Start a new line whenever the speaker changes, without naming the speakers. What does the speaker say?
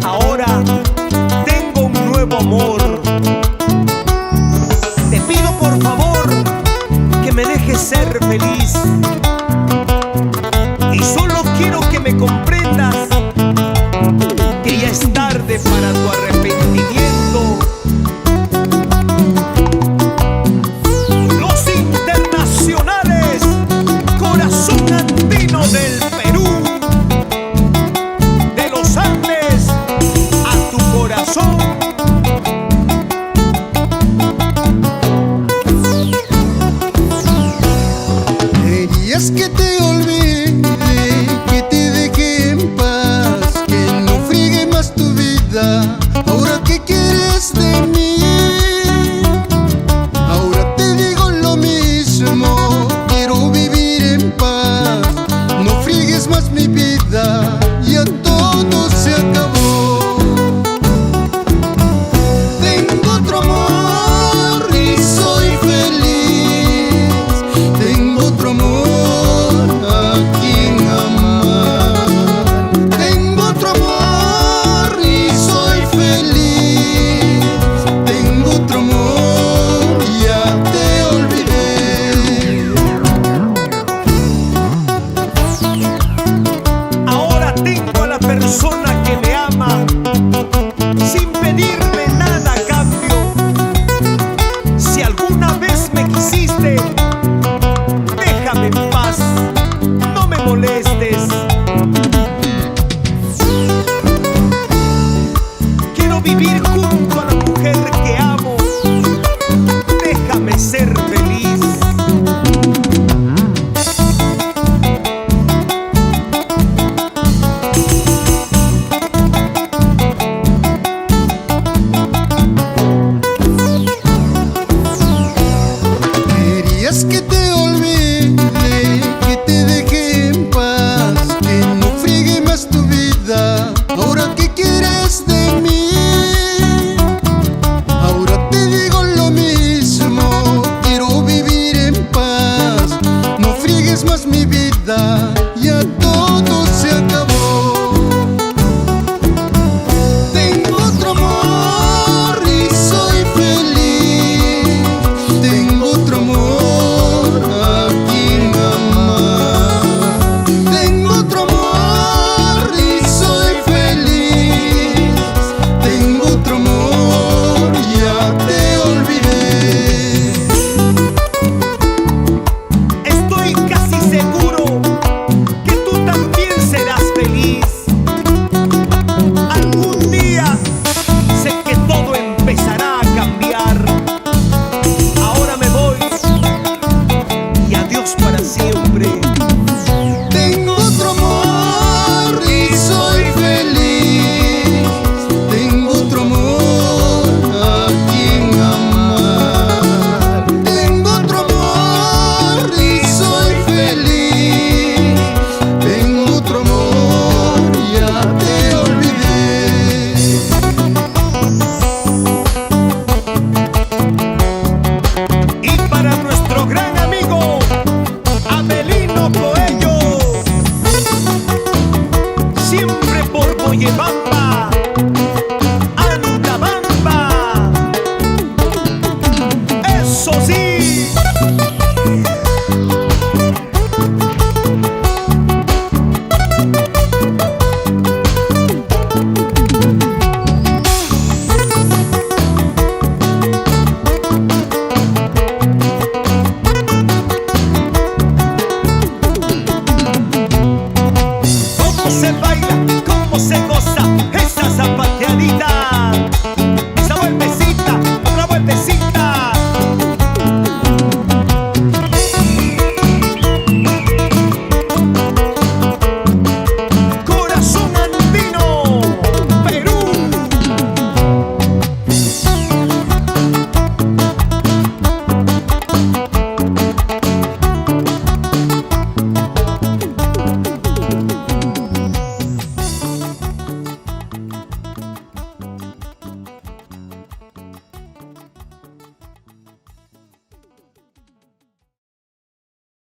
Ahora tengo un nuevo amor. Te pido por favor que me dejes ser feliz. Y solo quiero que me comprendas que ya es tarde para tu arrepentimiento. Los internacionales, corazón andino del Perú, de los Andes a tu corazón.
Querías que te olvide, que te deje en paz, que no friegue más tu vida. Ahora ¿qué quieres de mí? Ahora te digo lo mismo, quiero vivir en paz. No friegues más mi vida, ya todo se acabó. Tengo otro amor y soy feliz. Tengo otro amor a quien amar. Tengo otro amor y soy feliz. Tengo otro amor, ya te olvidé.
Ahora tengo a la persona que me ama sin pedirme nada a cambio. Si alguna vez me quisiste, déjame en paz, no me molestes. Quiero vivir junto a la mujer que amo. Déjame ser